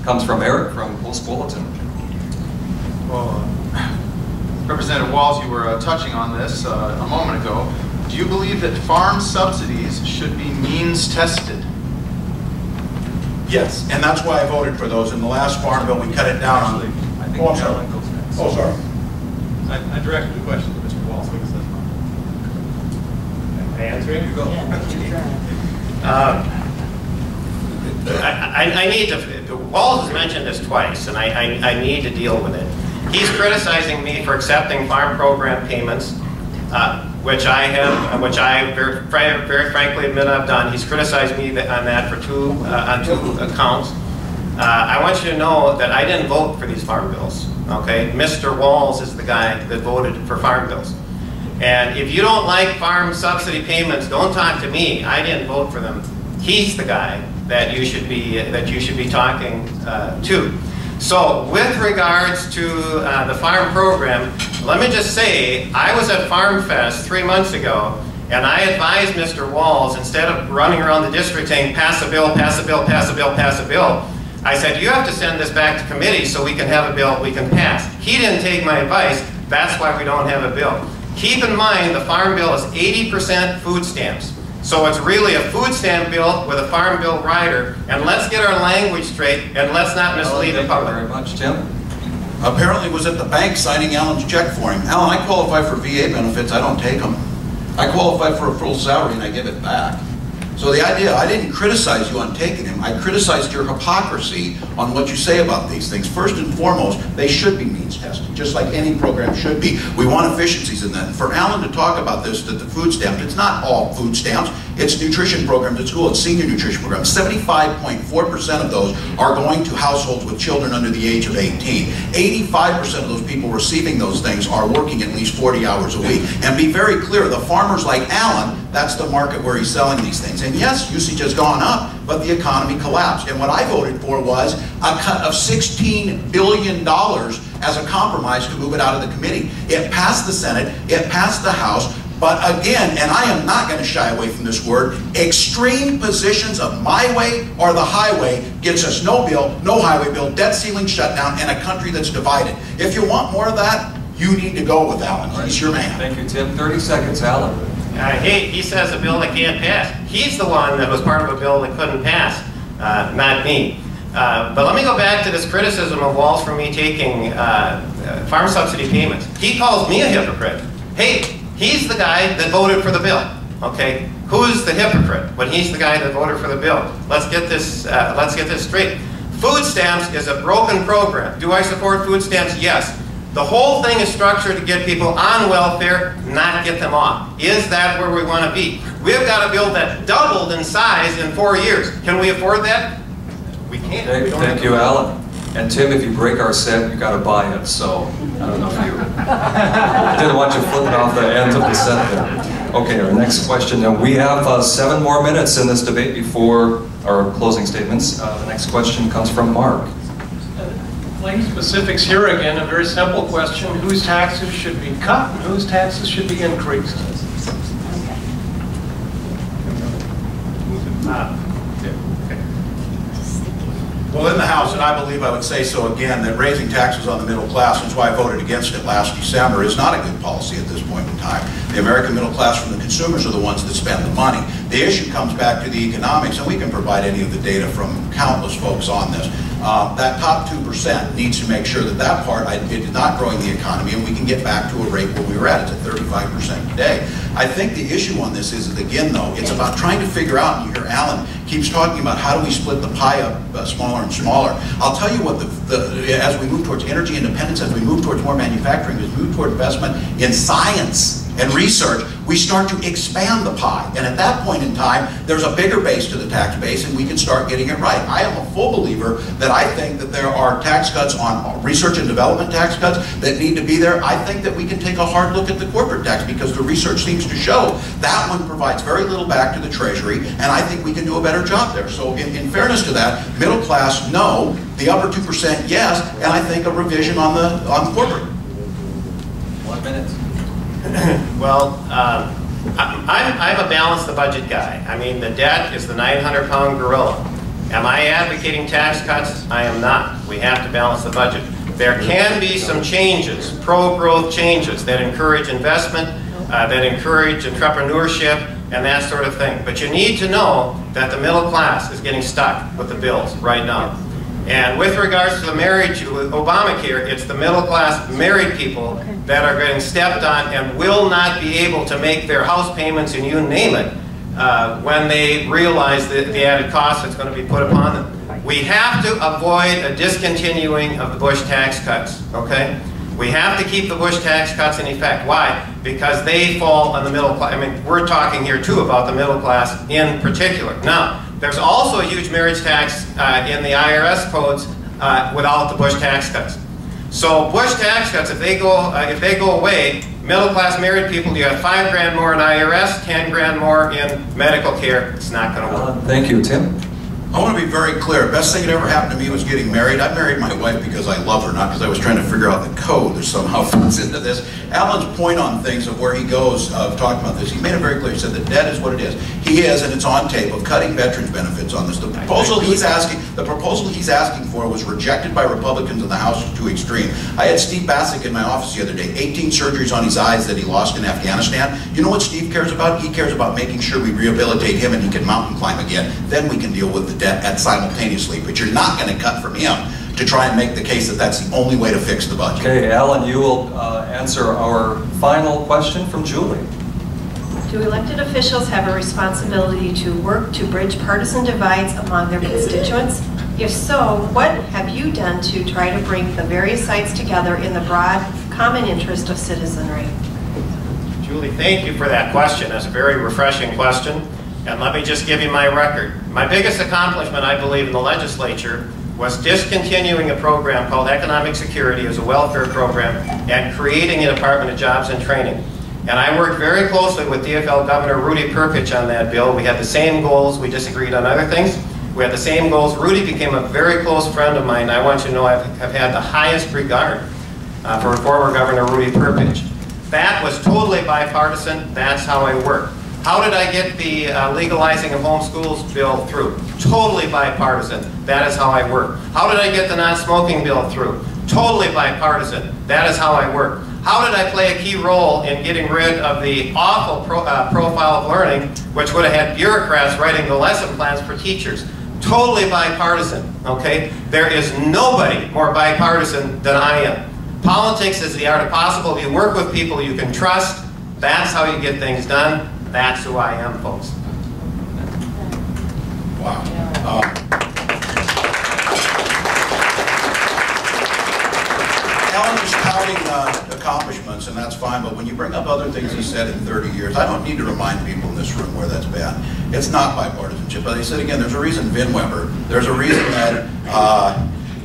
comes from Eric from Post Bulletin. Well, Representative Walz, you were touching on this a moment ago. Do you believe that farm subsidies should be means tested? Yes, and that's why I voted for those. In the last farm bill, we cut it down on. I think Oh, I'm sorry. Alan goes next. Oh, sorry. I directed the question to Mr. Walz. Answering? You go. I need to, Walz has mentioned this twice, and I need to deal with it. He's criticizing me for accepting farm program payments, which I very frankly admit I've done. He's criticized me on that for on two accounts. I want you to know that I didn't vote for these farm bills, okay? Mr. Walz is the guy that voted for farm bills. And if you don't like farm subsidy payments, don't talk to me. I didn't vote for them. He's the guy that you should be talking to. So with regards to the farm program, let me just say, I was at Farm Fest 3 months ago, and I advised Mr. Walz, instead of running around the district saying, pass a bill, pass a bill, pass a bill, pass a bill, I said, you have to send this back to committee so we can have a bill we can pass. He didn't take my advice. That's why we don't have a bill. Keep in mind, the farm bill is 80% food stamps. So it's really a food stamp bill with a farm bill rider. And let's get our language straight, and let's not mislead the public. Thank you very much, Tim. Apparently was at the bank signing Alan's check for him. Alan, I qualify for VA benefits. I don't take them. I qualify for a full salary and I give it back. So the idea, I didn't criticize you on taking him. I criticized your hypocrisy on what you say about these things. First and foremost, they should be means tested, just like any program should be. We want efficiencies in that. And for Alan to talk about this, that the food stamps, it's not all food stamps. It's nutrition programs at school. It's senior nutrition programs. 75.4% of those are going to households with children under the age of 18. 85% of those people receiving those things are working at least 40 hours a week. And be very clear, the farmers like Alan, that's the market where he's selling these things. And yes, usage has gone up, but the economy collapsed. And what I voted for was a cut of $16 billion as a compromise to move it out of the committee. It passed the Senate, it passed the House, but again, and I am not going to shy away from this word, extreme positions of my way or the highway gets us no bill, no highway bill, debt ceiling shutdown, and a country that's divided. If you want more of that, you need to go with Alan. He's your man. Thank you, Tim. 30 seconds, Alan. He says a bill that can't pass. He's the one that was part of a bill that couldn't pass, not me. But let me go back to this criticism of Walz for me taking farm subsidy payments. He calls me a hypocrite. Hey, he's the guy that voted for the bill. Okay, who's the hypocrite when he's the guy that voted for the bill? Let's get this straight. Food stamps is a broken program. Do I support food stamps? Yes. The whole thing is structured to get people on welfare, not get them off. Is that where we want to be? We've got a bill that doubled in size in 4 years. Can we afford that? We can't. Thank you, Alan. And Tim, if you break our set, you got to buy it. So I don't know if you. I didn't want you flipping off the end of the set there. Okay, our next question. Now we have 7 more minutes in this debate before our closing statements. The next question comes from Mark. Plain specifics here again, a very simple question. Whose taxes should be cut and whose taxes should be increased? Well, in the House, and I believe I would say so again, that raising taxes on the middle class, that's why I voted against it last December, is not a good policy at this point in time. The American middle class from the consumers are the ones that spend the money. The issue comes back to the economics, and we can provide any of the data from countless folks on this. That top 2% needs to make sure that that part is not growing the economy, and we can get back to a rate where we were at. It's at 35% today. I think the issue on this is, again, though, it's about trying to figure out, and you hear Alan keeps talking about how do we split the pie up smaller and smaller. I'll tell you what, as we move towards energy independence, as we move towards more manufacturing, as we move toward investment in science and research, we start to expand the pie. And at that point in time, there's a bigger base to the tax base, and we can start getting it right. I am a full believer that I think that there are tax cuts on research and development tax cuts that need to be there. I think that we can take a hard look at the corporate tax, because the research seems to show that one provides very little back to the Treasury, and I think we can do a better job there. So in fairness to that, middle class, no. The upper 2%, yes. And I think a revision on corporate. 1 minute. Well, I'm a balance the budget guy. I mean, the debt is the 900-pound gorilla. Am I advocating tax cuts? I am not. We have to balance the budget. There can be some changes, pro-growth changes that encourage investment, that encourage entrepreneurship, and that sort of thing. But you need to know that the middle class is getting stuck with the bills right now. And with regards to the marriage with Obamacare, it's the middle class married people that are getting stepped on and will not be able to make their house payments and you name it when they realize the added cost that's going to be put upon them. We have to avoid a discontinuing of the Bush tax cuts, okay? We have to keep the Bush tax cuts in effect. Why? Because they fall on the middle class. I mean, we're talking here too about the middle class in particular. Now, there's also a huge marriage tax in the IRS codes without the Bush tax cuts. So Bush tax cuts, if they go away, middle class married people, you have $5 grand more in IRS, 10 grand more in medical care. It's not going to work. Thank you, Tim. I want to be very clear. Best thing that ever happened to me was getting married. I married my wife because I love her, not because I was trying to figure out the code that somehow fits into this. Alan's point on things of where he goes of talking about this, he made it very clear. He said that debt is what it is. He is, and it's on tape, of cutting veterans benefits on this. The proposal he's asking for was rejected by Republicans in the House too extreme. I had Steve Bassick in my office the other day, 18 surgeries on his eyes that he lost in Afghanistan. You know what Steve cares about? He cares about making sure we rehabilitate him and he can mountain climb again. Then we can deal with the debt simultaneously. But you're not going to cut from him to try and make the case that that's the only way to fix the budget. Okay, Alan, you will answer our final question from Julie. Do elected officials have a responsibility to work to bridge partisan divides among their constituents? If so, what have you done to try to bring the various sides together in the broad common interest of citizenry? Julie, thank you for that question. That's a very refreshing question. And let me just give you my record. My biggest accomplishment, I believe, in the legislature was discontinuing a program called Economic Security as a welfare program and creating a Department of Jobs and Training. And I worked very closely with DFL Governor Rudy Perkich on that bill. We had the same goals. We disagreed on other things. We had the same goals. Rudy became a very close friend of mine. I want you to know I've had the highest regard for former Governor Rudy Perkich. That was totally bipartisan. That's how I work. How did I get the legalizing of homeschools bill through? Totally bipartisan. That is how I work. How did I get the non-smoking bill through? Totally bipartisan. That is how I work. How did I play a key role in getting rid of the awful profile of learning, which would have had bureaucrats writing the lesson plans for teachers? Totally bipartisan, okay? There is nobody more bipartisan than I am. Politics is the art of possible. You work with people you can trust. That's how you get things done. That's who I am, folks. Wow. Alan is touting accomplishments, and that's fine, but when you bring up other things he said in 30 years, I don't need to remind people in this room where that's bad. It's not bipartisanship, but he said again, there's a reason Vin Weber, there's a reason that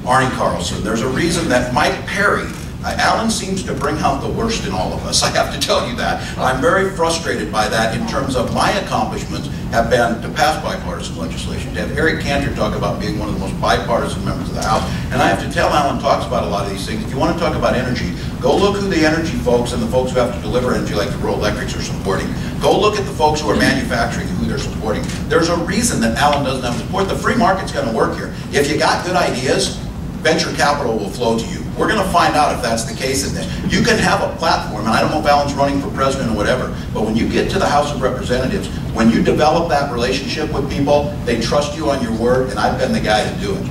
Arnie Carlson, there's a reason that Mike Perry. Alan seems to bring out the worst in all of us, I have to tell you that. I'm very frustrated by that in terms of my accomplishments have been to pass bipartisan legislation. To have Eric Cantor talk about being one of the most bipartisan members of the House. And I have to tell Alan talks about a lot of these things. If you want to talk about energy, go look who the energy folks and the folks who have to deliver energy like the rural electrics are supporting. Go look at the folks who are manufacturing and who they're supporting. There's a reason that Alan doesn't have support. The free market's going to work here. If you got good ideas, venture capital will flow to you. We're going to find out if that's the case in this. You can have a platform, and I don't know if Alan's running for president or whatever, but when you get to the House of Representatives, when you develop that relationship with people, they trust you on your word, and I've been the guy to do it.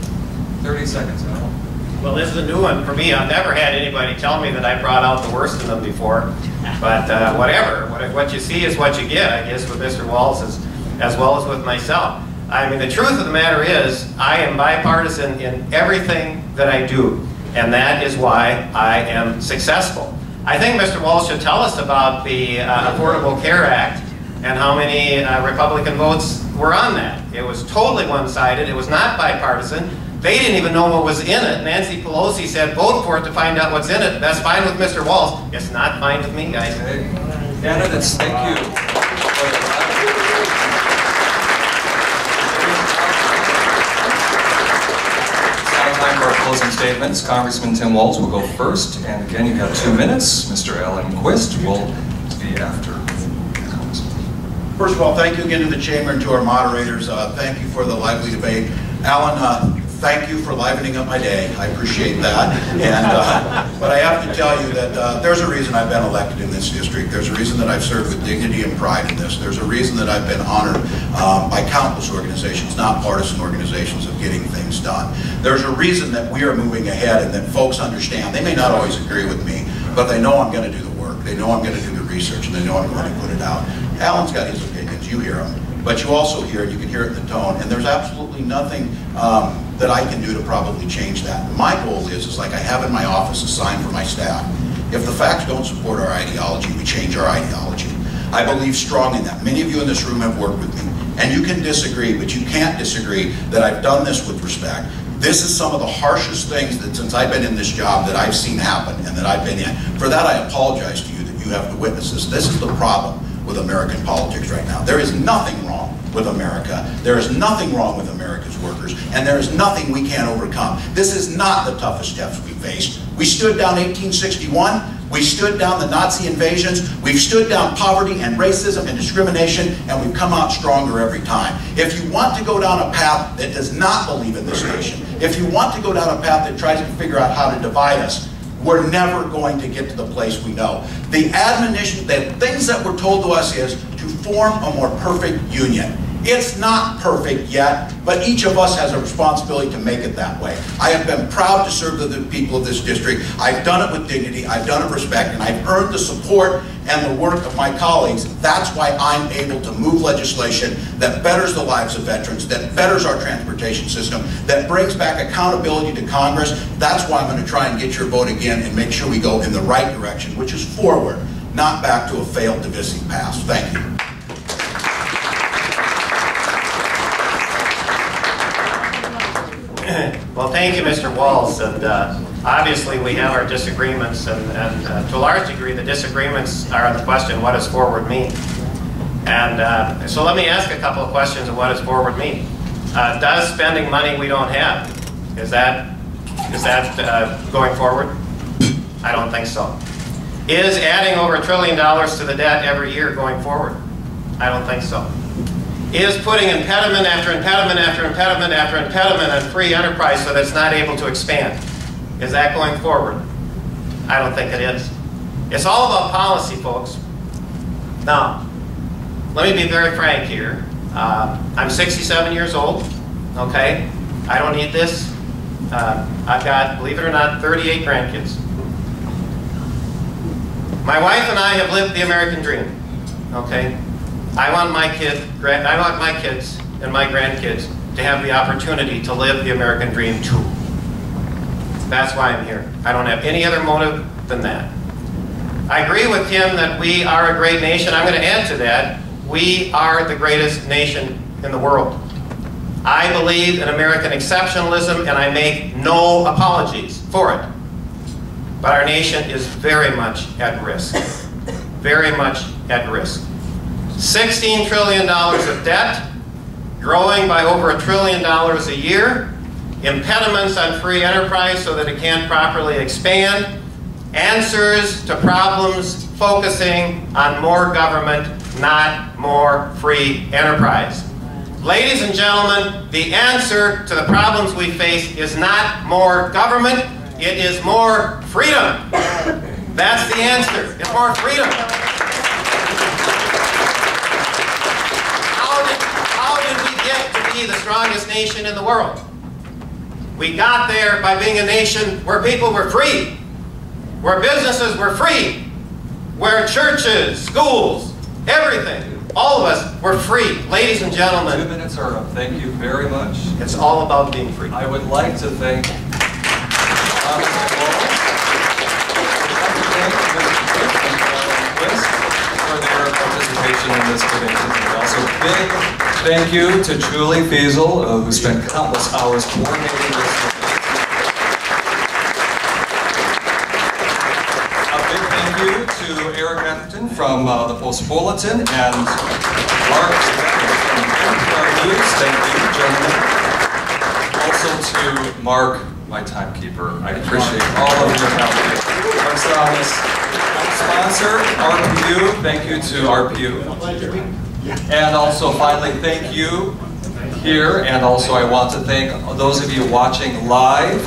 30 seconds, Alan. Well, this is a new one for me. I've never had anybody tell me that I brought out the worst in them before. But whatever. What you see is what you get, I guess, with Mr. Walz as well as with myself. I mean, the truth of the matter is, I am bipartisan in everything that I do. And that is why I am successful. I think Mr. Walz should tell us about the Affordable Care Act and how many Republican votes were on that. It was totally one-sided. It was not bipartisan. They didn't even know what was in it. Nancy Pelosi said, vote for it to find out what's in it. That's fine with Mr. Walz. It's not fine with me, guys. Okay. Candidates, thank you. Time for our closing statements. Congressman Tim Walz will go first, and again you have 2 minutes. Mr. Alan Quist will be after. First of all, thank you again to the Chamber and to our moderators. Thank you for the lively debate. Alan, thank you for livening up my day. I appreciate that. And, but I have to tell you that there's a reason I've been elected in this district. There's a reason that I've served with dignity and pride in this. There's a reason that I've been honored by countless organizations, not partisan organizations, of getting things done. There's a reason that we are moving ahead and that folks understand. They may not always agree with me, but they know I'm going to do the work. They know I'm going to do the research, and they know I'm going to put it out. Alan's got his opinions. You hear them. But you also hear it, you can hear it in the tone, and there's absolutely nothing that I can do to probably change that. My goal is like I have in my office a sign for my staff. If the facts don't support our ideology, we change our ideology. I believe strong in that. Many of you in this room have worked with me, and you can disagree, but you can't disagree that I've done this with respect. This is some of the harshest things that since I've been in this job that I've seen happen and that I've been in. For that, I apologize to you that you have to witness this. This is the problem with American politics right now. There is nothing wrong with America. There is nothing wrong with America's workers, and there is nothing we can't overcome. This is not the toughest steps we faced. We stood down 1861. We stood down the Nazi invasions. We've stood down poverty and racism and discrimination, and we've come out stronger every time. If you want to go down a path that does not believe in this nation, if you want to go down a path that tries to figure out how to divide us, we're never going to get to the place we know. The admonition, the things that were told to us is to form a more perfect union. It's not perfect yet, but each of us has a responsibility to make it that way. I have been proud to serve the people of this district. I've done it with dignity, I've done it with respect, and I've earned the support and the work of my colleagues. That's why I'm able to move legislation that betters the lives of veterans, that betters our transportation system, that brings back accountability to Congress. That's why I'm going to try and get your vote again and make sure we go in the right direction, which is forward, not back to a failed, divisive past. Thank you. Well, thank you, Mr. Walz. And obviously, we have our disagreements, and to a large degree, the disagreements are on the question, what does forward mean? And so let me ask a couple of questions of what does forward mean. Does spending money we don't have, is that going forward? I don't think so. Is adding over $1 trillion to the debt every year going forward? I don't think so. Is putting impediment after impediment after impediment after impediment on free enterprise so that it's not able to expand, is that going forward? I don't think it is. It's all about policy, folks. Now, let me be very frank here. I'm 67 years old, okay? I don't need this. I've got, believe it or not, 38 grandkids. My wife and I have lived the American dream, okay? I want my kids and my grandkids to have the opportunity to live the American dream too. That's why I'm here. I don't have any other motive than that. I agree with Tim that we are a great nation. I'm going to add to that, we are the greatest nation in the world. I believe in American exceptionalism, and I make no apologies for it. But our nation is very much at risk. Very much at risk. $16 trillion of debt, growing by over $1 trillion a year, impediments on free enterprise so that it can't properly expand, answers to problems focusing on more government, not more free enterprise. Ladies and gentlemen, the answer to the problems we face is not more government, it is more freedom. That's the answer. It's more freedom. How did we get to be the strongest nation in the world? We got there by being a nation where people were free, where businesses were free, where churches, schools, everything, all of us were free. Ladies and gentlemen. 2 minutes are up. Thank you very much. It's all about being free. I would like to thank Mr. Quist for their participation in this debate today. Also, big thank you to Julie Fiesel, who spent countless hours coordinating this debate. A big thank you to Eric Atherton from the Post Bulletin and Mark from NPR News. Thank you, gentlemen. Also to Mark, my timekeeper. I appreciate all of your help. Marcellus, sponsor, RPU. Thank you to RPU. And also, finally, thank you here, and also I want to thank those of you watching live.